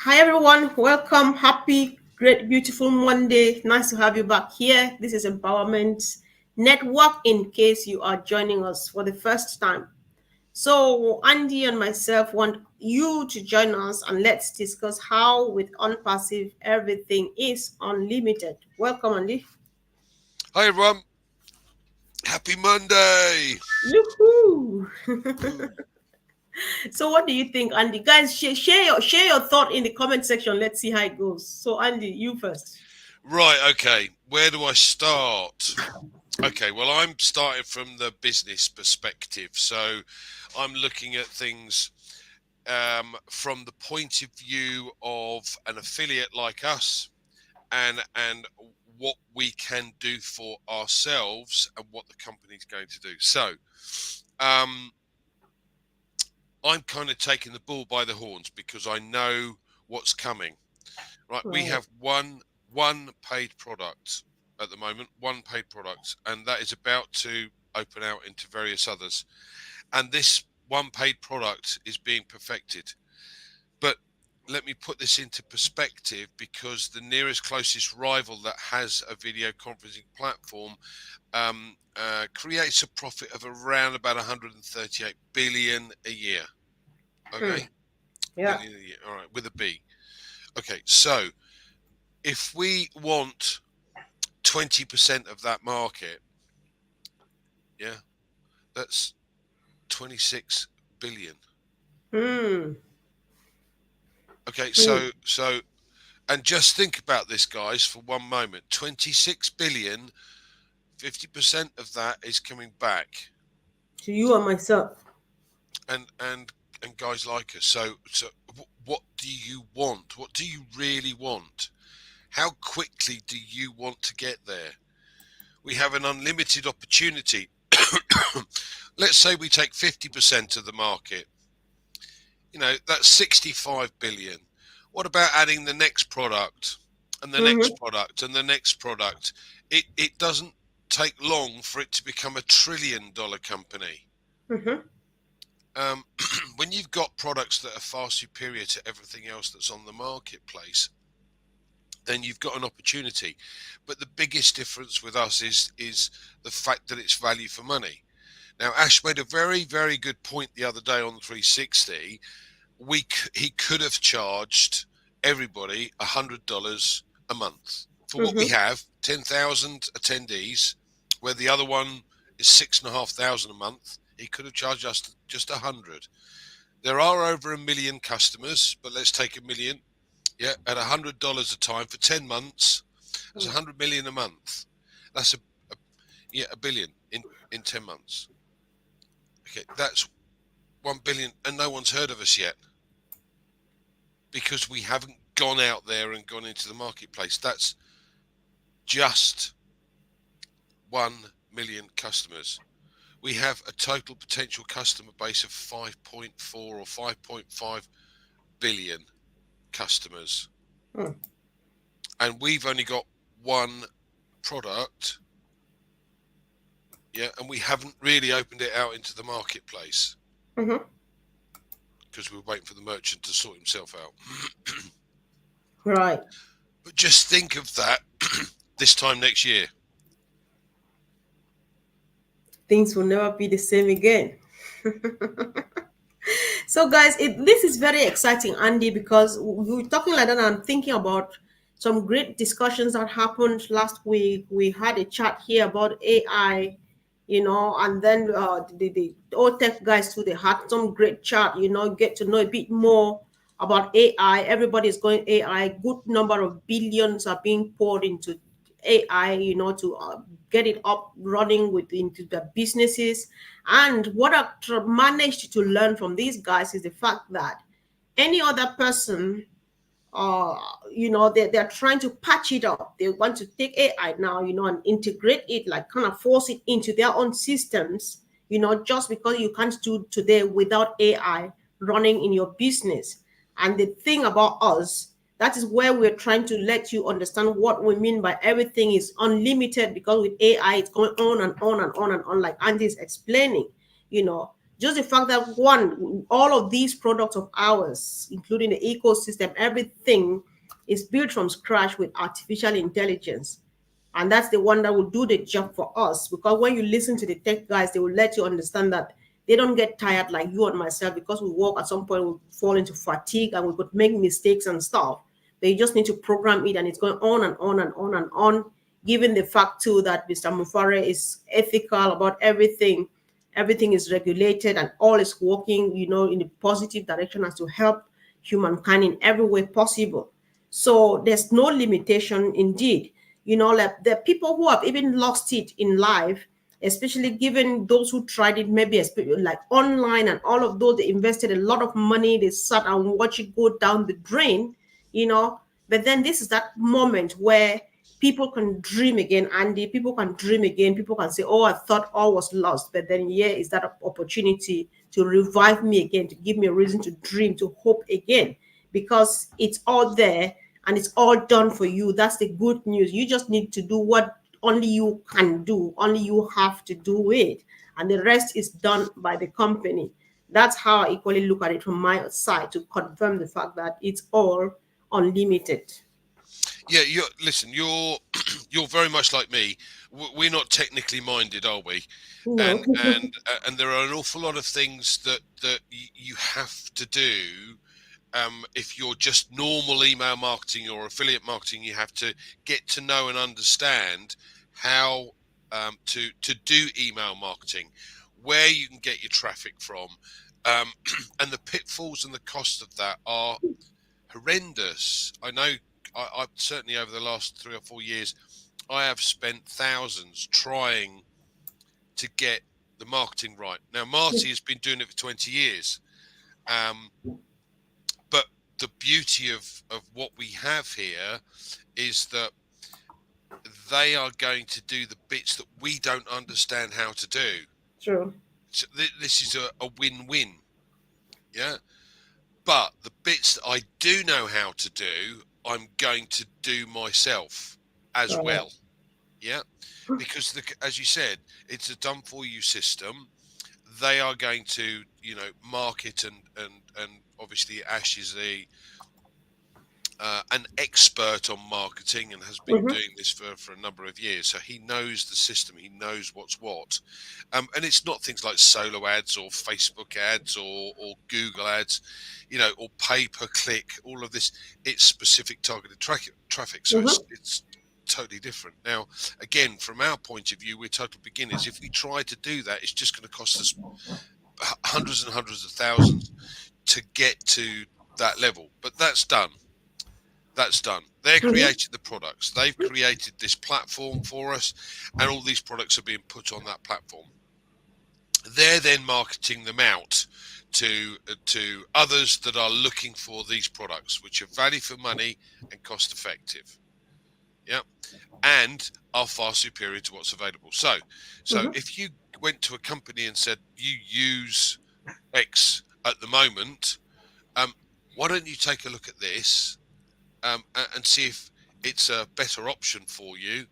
Hi everyone, welcome. Happy, great, beautiful Monday. Nice to have you back here. This is Empowerment Network in case you are joining us for the first time. So, Andy and myself want you to join us and let's discuss how with unpassive everything is unlimited. Welcome, Andy. Hi everyone, happy Monday. Yoo-hoo. Mm. So, what do you think, Andy? Guys, share your thought in the comment section. Let's see how it goes. So, Andy, you first. Right, okay, where do I start? Okay, well, I'm starting from the business perspective, so I'm looking at things from the point of view of an affiliate like us and what we can do for ourselves and what the company's going to do. So, um, I'm kind of taking the bull by the horns because I know what's coming. Right, we Right. have one paid product at the moment, one paid product, and that is about to open out into various others. And this one paid product is being perfected. But let me put this into perspective because the nearest closest rival that has a video conferencing platform creates a profit of around about 138 billion a year. Hmm. Okay, Yeah. billion a year. All right, with a B. Okay, so if we want 20% of that market, yeah, that's 26 billion. Hmm. Okay, Hmm. and just think about this, guys, for one moment. 26 billion, 50% of that is coming back, To you and myself. and guys like us. So what do you want? What do you really want? How quickly do you want to get there? We have an unlimited opportunity. Let's say we take 50% of the market. That's 65 billion. What about adding the next product and the next Mm-hmm. product and the next product? It doesn't take long for it to become $1 trillion company. Mm-hmm. When you've got products that are far superior to everything else that's on the marketplace, then you've got an opportunity. But the biggest difference with us is the fact that it's value for money. Now, Ash made a very, very good point the other day on the 360. He could have charged everybody $100 a month for what we Mm-hmm. have, 10,000 attendees, where the other one is 6,500 a month. He could have charged us just 100. There are over a million customers, but let's take a million. Yeah, at $100 a time for 10 months, that's 100 million a month. That's a billion in 10 months. Okay, that's 1 billion, and no one's heard of us yet because we haven't gone out there and gone into the marketplace. That's just 1 million customers. We have a total potential customer base of 5.4 or 5.5 billion customers. Mm-hmm. And we've only got one product, yeah, and we haven't really opened it out into the marketplace Mm-hmm. because we're waiting for the merchant to sort himself out. Right. But just think of that this time next year. Things will never be the same again. So, guys, this is very exciting, Andy, because we were talking like that. And I'm thinking about some great discussions that happened last week. We had a chat here about AI, and then the old tech guys too. They had some great chat. Get to know a bit more about AI. Everybody's going AI. Good number of billions are being poured into AI. To get it up running into the businesses. And what I've managed to learn from these guys is the fact that any other person, they're trying to patch it up. They want to take AI now, and integrate it, like kind of force it into their own systems, just because you can't do today without AI running in your business. And the thing about us, that is where we're trying to let you understand what we mean by everything is unlimited, because with AI, it's going on and on and on and on, like Andy is explaining, you know. Just the fact that one, all of these products of ours, including the ecosystem, everything is built from scratch with artificial intelligence. And that's the one that will do the job for us. Because when you listen to the tech guys, they will let you understand that they don't get tired like you and myself, because we work at some point, we fall into fatigue and we could make mistakes and stuff. They just need to program it, and it's going on and on and on and on. Given the fact too that Mr. Mufare is ethical about everything, everything is regulated and all is working, in the positive direction as to help humankind in every way possible. So there's no limitation indeed. Like the people who have even lost it in life, especially given those who tried it, maybe like online and all of those, they invested a lot of money, they sat and watch it go down the drain, you know. But then this is that moment where people can dream again, and the people can dream again. People can say, "Oh, I thought all was lost," but then here is that opportunity to revive me again, to give me a reason to dream, to hope again, because it's all there and it's all done for you. That's the good news. You just need to do what only you can do, only you have to do it, and the rest is done by the company. That's how I equally look at it from my side, to confirm the fact that it's all unlimited. Yeah, you're you're very much like me. We're not technically minded, are we? No. And there are an awful lot of things that you have to do. If you're just normal email marketing or affiliate marketing, you have to get to know and understand how to do email marketing, where you can get your traffic from, and the pitfalls and the cost of that are horrendous. I know. I certainly over the last 3 or 4 years, I have spent thousands trying to get the marketing right. Now, Marty has been doing it for 20 years. Um, but the beauty of what we have here is that they are going to do the bits that we don't understand how to do. True. So this is a win-win. Yeah. But the bits that I do know how to do, I'm going to do myself as Right. well. Yeah. Because as you said, it's a done for you system. They are going to, market and obviously Ash is an expert on marketing and has been Mm-hmm. doing this for a number of years. So he knows the system, he knows what's what. And it's not things like solo ads or Facebook ads or Google ads, or pay per click, all of this. It's specific targeted traffic. So Mm-hmm. it's totally different. Now, again, from our point of view, we're total beginners. If we try to do that, it's just going to cost us hundreds and hundreds of thousands to get to that level. But that's done. That's done. They're Mm-hmm. creating the products. They've created this platform for us, and all these products are being put on that platform. They're then marketing them out to others that are looking for these products, which are value for money and cost effective. Yeah, and are far superior to what's available. So Mm-hmm. if you went to a company and said you use X at the moment, um, why don't you take a look at this and see if it's a better option for you.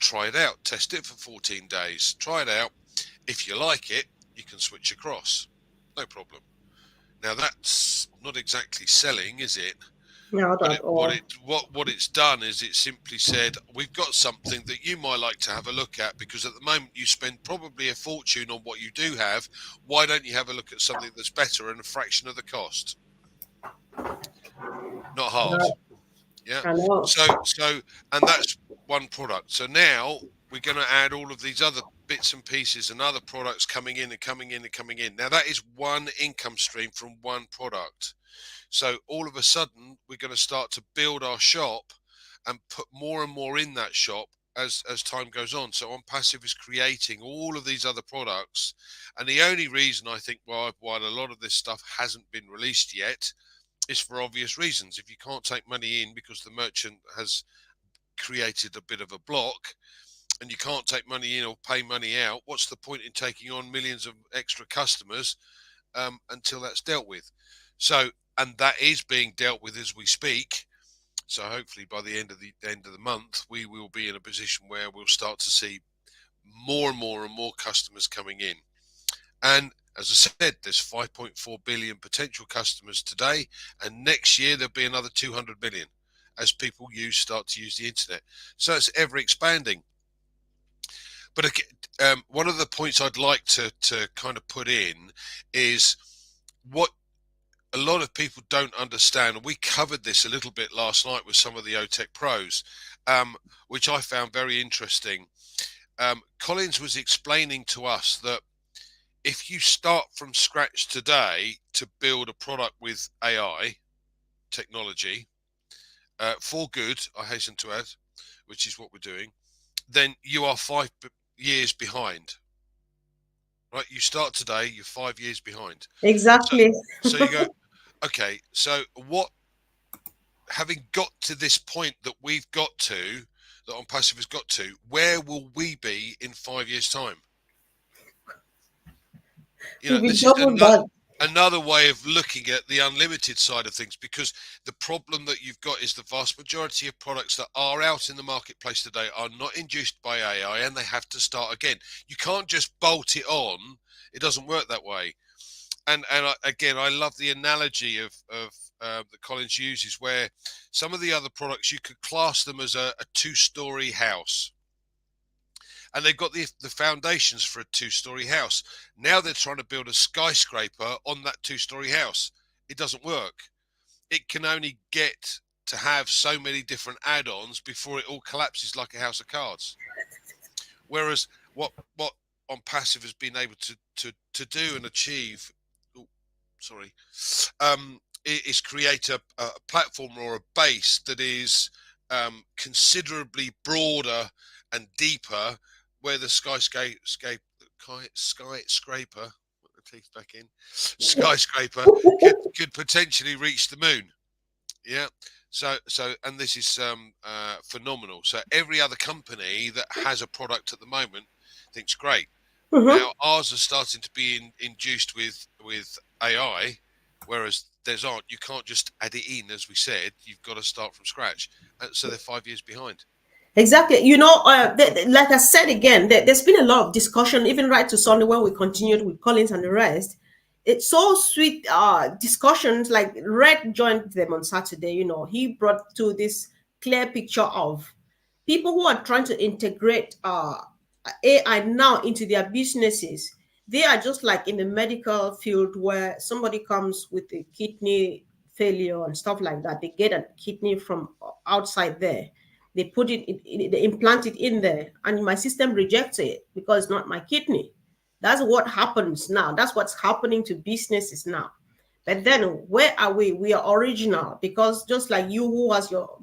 Try it out, test it for 14 days, try it out. If you like it, you can switch across, no problem. Now that's not exactly selling, is it? Not But at all. what it's done is it simply said, we've got something that you might like to have a look at, because at the moment you spend probably a fortune on what you do have. Why don't you have a look at something that's better and a fraction of the cost? Not hard. Right. Yeah. I know. So, and that's one product. So now we're going to add all of these other bits and pieces and other products coming in and coming in and coming in. Now that is one income stream from one product. So all of a sudden we're going to start to build our shop and put more and more in that shop as time goes on. So OnPassive is creating all of these other products. And the only reason I think why a lot of this stuff hasn't been released yet is for obvious reasons. If you can't take money in because the merchant has created a bit of a block, and you can't take money in or pay money out, what's the point in taking on millions of extra customers until that's dealt with? So, and that is being dealt with as we speak. So hopefully by the end of the month, we will be in a position where we'll start to see more and more and more customers coming in. And As I said, there's 5.4 billion potential customers today, and next year there'll be another 200 million as people start to use the internet. So it's ever expanding. But one of the points I'd like to kind of put in is what a lot of people don't understand, and we covered this a little bit last night with some of the OTech pros, which I found very interesting. Collins was explaining to us that if you start from scratch today to build a product with AI technology, for good, I hasten to add, which is what we're doing, then you are 5 years behind. Right? You start today, you're 5 years behind. So, Exactly. so you go, okay, so what, having got to this point that we've got to, that ONPASSIVE has got to, where will we be in 5 years' time? We'll be This is double that. another way of looking at the unlimited side of things, because the problem that you've got is the vast majority of products that are out in the marketplace today are not induced by AI, and they have to start again. You can't just bolt it on. It doesn't work that way. And again, I love the analogy of that Collins uses, where some of the other products you could class them as a two-story house, and they've got the foundations for a two-story house. Now they're trying to build a skyscraper on that two-story house. It doesn't work. It can only get to have so many different add-ons before it all collapses like a house of cards. Whereas what ONPASSIVE has been able to do and achieve, is create a platform or a base that is considerably broader and deeper, where the skyscraper, put the teeth back in, skyscraper could potentially reach the moon. Yeah. So and this is phenomenal. So every other company that has a product at the moment thinks great. Mhm. Now ours are starting to be induced with AI, whereas theirs aren't. You can't just add it in, as we said. You've got to start from scratch. So they're 5 years behind. Exactly. Like I said again, there's been a lot of discussion, even right to Sunday when we continued with Collins and the rest. It's so sweet discussions. Like Red joined them on Saturday. He brought to this clear picture of people who are trying to integrate AI now into their businesses. They are just like in the medical field where somebody comes with a kidney failure and stuff like that. They get a kidney from outside there. They put they implant it in there, and my system rejects it because it's not my kidney. That's what happens now. That's what's happening to businesses now. But then, where are we? We are original, because just like you, who has your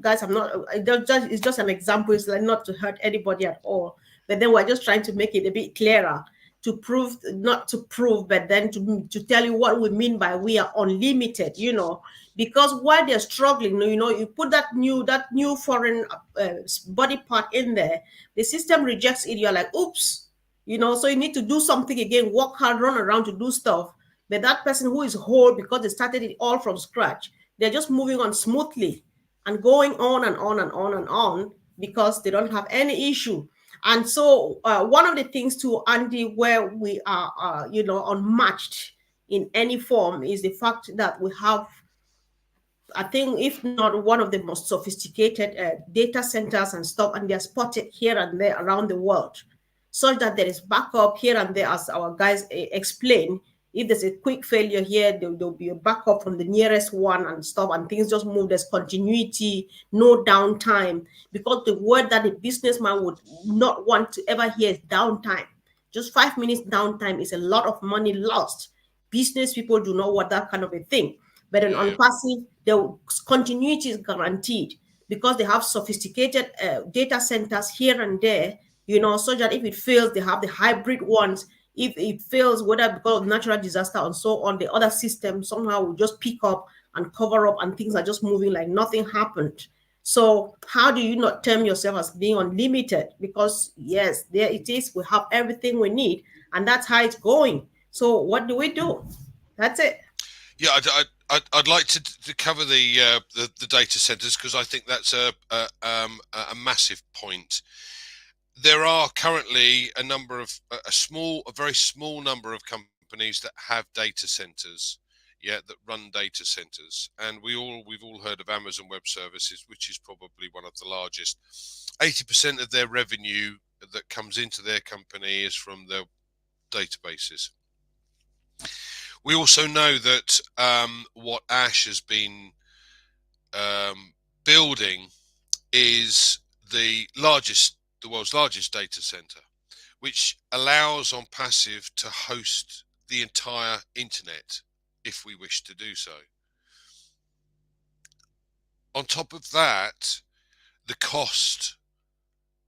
guys, I'm not. It's just an example. It's like not to hurt anybody at all. But then we're just trying to make it a bit clearer, to prove, not to prove, but then to tell you what we mean by we are unlimited. Because while they're struggling, you put that new foreign body part in there, the system rejects it. You're like, oops. So you need to do something again, work hard, run around to do stuff. But that person who is whole, because they started it all from scratch, they're just moving on smoothly and going on and on and on and on, because they don't have any issue. And so, one of the things to Andy, where we are, unmatched in any form, is the fact that we have, I think, if not one of the most sophisticated data centers and stuff, and they're spotted here and there around the world, such that there is backup here and there, as our guys explain. If there's a quick failure here, there'll be a backup from the nearest one and stuff, and things just move. There's continuity, no downtime, because the word that a businessman would not want to ever hear is downtime. Just 5 minutes downtime is a lot of money lost. Business people do not want that kind of a thing. But Yeah, on yeah, passive, the continuity is guaranteed, because they have sophisticated data centers here and there, so that if it fails, they have the hybrid ones. If it fails, whether because of natural disaster and so on, the other system somehow will just pick up and cover up, and things are just moving like nothing happened. So how do you not term yourself as being unlimited? Because yes, there it is. We have everything we need, and that's how it's going. So what do we do? That's it. yeah. I'd like to cover the data centers, because I think that's a massive point. There are currently a very small number of companies companies that have data centers, yeah, that run data centers. And we've all heard of Amazon Web Services, which is probably one of the largest. 80% of their revenue that comes into their company is from their databases. We also know that what Ash has been building is the world's largest data center, which allows OnPassive to host the entire internet if we wish to do so. On top of that, the cost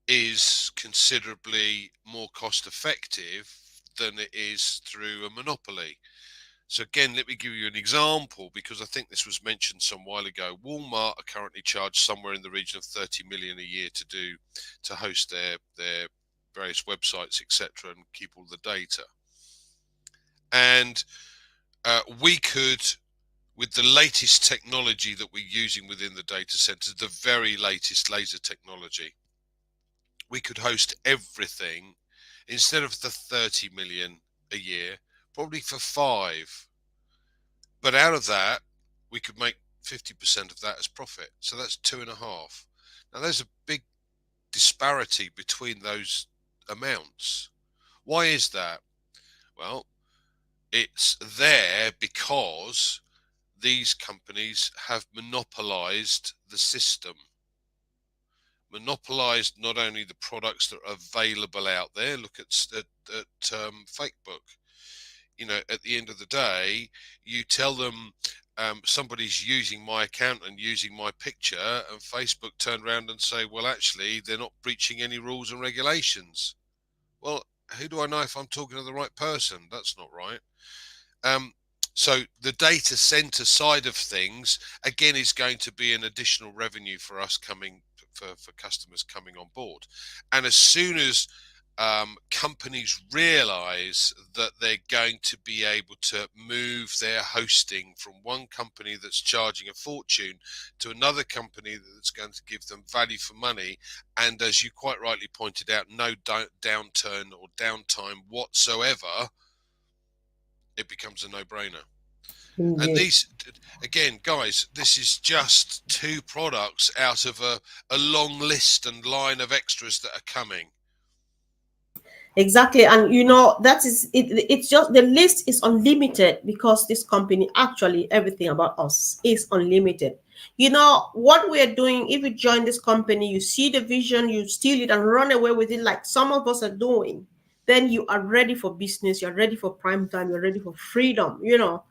is considerably more cost effective than it is through a monopoly. So again, let me give you an example, because I think this was mentioned some while ago. Walmart are currently charged somewhere in the region of 30 million a year to host their various websites, etc., and keep all the data. And we could, with the latest technology that we're using within the data centers, the very latest laser technology, we could host everything instead of the 30 million a year, probably for 5. But out of that, we could make 50% of that as profit. So that's 2.5. Now there's a big disparity between those amounts. Why is that? Well, it's there because these companies have monopolized the system, monopolized not only the products that are available out there. Look at Facebook. You know, at the end of the day, you tell them somebody's using my account and using my picture, and Facebook turn around and say, well, actually, they're not breaching any rules and regulations. Well, who do I know if I'm talking to the right person? That's not right. So the data center side of things, again, is going to be an additional revenue for us coming for customers coming on board. And as soon as companies realize that they're going to be able to move their hosting from one company that's charging a fortune to another company that's going to give them value for money, and as you quite rightly pointed out, no downturn or downtime whatsoever, it becomes a no-brainer. And Indeed. these, again, guys, this is just 2 products out of a long list and line of extras that are coming. Exactly. And you know, that is it, it's just the list is unlimited because this company, actually everything about us is unlimited. You know what we are doing, if you join this company, you see the vision, you steal it and run away with it like some of us are doing, then you are ready for business, you're ready for prime time, you're ready for freedom, you know.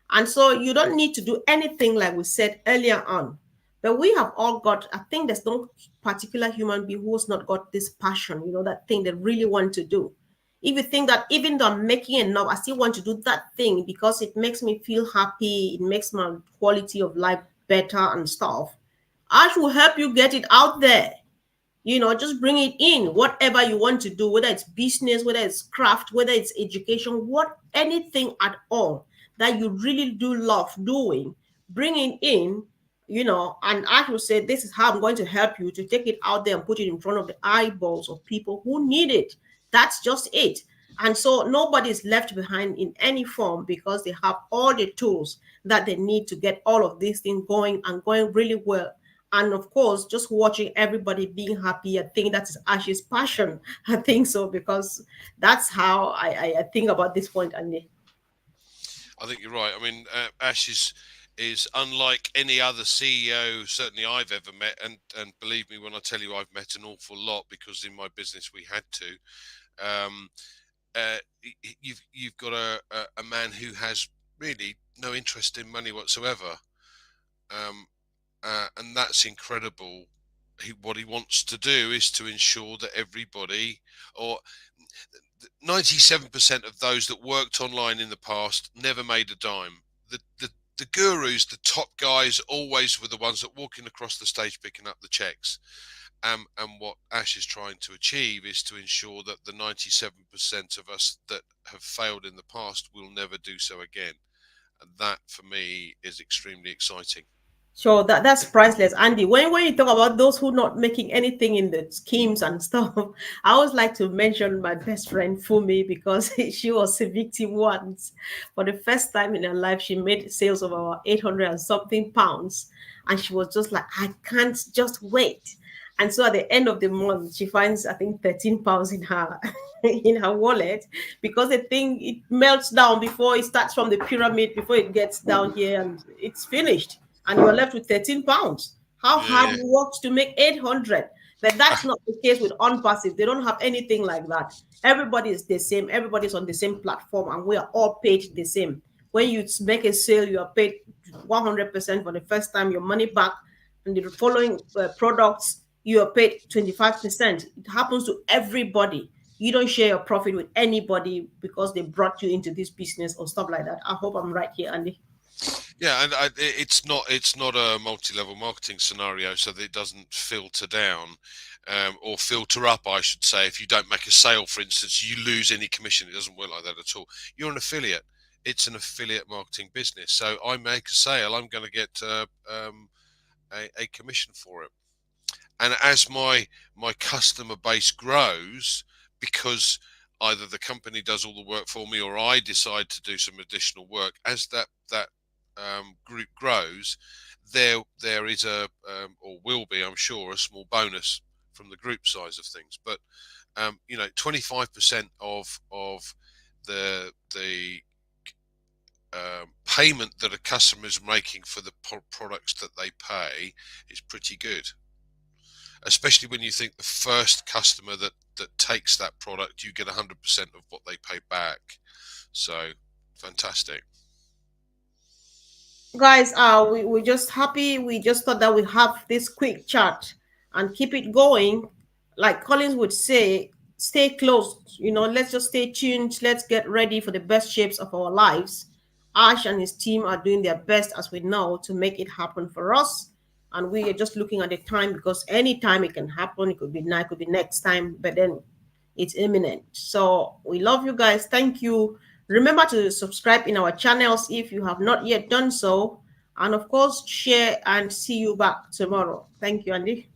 And so you don't need to do anything like we said earlier on. But we have all got, I think there's no particular human being who's not got this passion, you know, that thing they really want to do. If you think that even though I'm making enough, I still want to do that thing because it makes me feel happy, it makes my quality of life better and stuff, I will help you get it out there. You know, just bring it in, whatever you want to do, whether it's business, whether it's craft, whether it's education, what anything at all that you really do love doing, bring it in, you know. And I will say, this is how I'm going to help you to take it out there and put it in front of the eyeballs of people who need it. That's just it. And so nobody is left behind in any form because they have all the tools that they need to get all of these things going and going really well. And of course, just watching everybody being happy, I think that is Ash's passion. I think so, because that's how I think about this point, Andy. I think you're right. I mean, Ash is unlike any other CEO certainly I've ever met, and believe me when I tell you I've met an awful lot, because in my business we had to. Um, you've got a man who has really no interest in money whatsoever, um, and that's incredible. What he wants to do is to ensure that everybody, or 97% of those that worked online in the past, never made a dime. The gurus, the top guys, always were the ones that walking across the stage picking up the checks. And what Ash is trying to achieve is to ensure that the 97% of us that have failed in the past will never do so again. And that, for me, is extremely exciting. So that's priceless, Andy. When you talk about those who not making anything in the schemes and stuff, I always like to mention my best friend Fumi because she was a victim once. For the first time in her life, she made sales of about 800 and something pounds, and she was just like, I can't just wait. And so at the end of the month, she finds I think 13 pounds in her in her wallet because the thing it melts down before it starts from the pyramid before it gets down here and it's finished and you're left with 13 pounds. How Yeah, hard yeah. you worked to make 800. But that's not the case with unpassive. They don't have anything like that. Everybody is the same. Everybody's on the same platform and we are all paid the same. When you make a sale, you are paid 100% for the first time, your money back. And the following products, you are paid 25%. It happens to everybody. You don't share your profit with anybody because they brought you into this business or stuff like that. I hope I'm right here, Andy. Yeah, and it's not a multi-level marketing scenario, so that it doesn't filter down, or filter up, I should say. If you don't make a sale, for instance, you lose any commission. It doesn't work like that at all. You're an affiliate. It's an affiliate marketing business. So I make a sale, I'm going to get a commission for it. And as my customer base grows, because either the company does all the work for me or I decide to do some additional work, as that group grows, there is or will be, I'm sure, a small bonus from the group size of things. But 25% of the payment that a customer is making for the products that they pay is pretty good, especially when you think the first customer that takes that product, you get 100% of what they pay back. So fantastic. Guys, we're just happy. We just thought that we have this quick chat and keep it going. Like Collins would say, stay close. Let's just stay tuned. Let's get ready for the best shapes of our lives. Ash and his team are doing their best, as we know, to make it happen for us. And we are just looking at the time because anytime it can happen. It could be now, it could be next time, but then it's imminent. So we love you guys. Thank you. Remember to subscribe in our channels if you have not yet done so. And of course, share and see you back tomorrow. Thank you, Andy.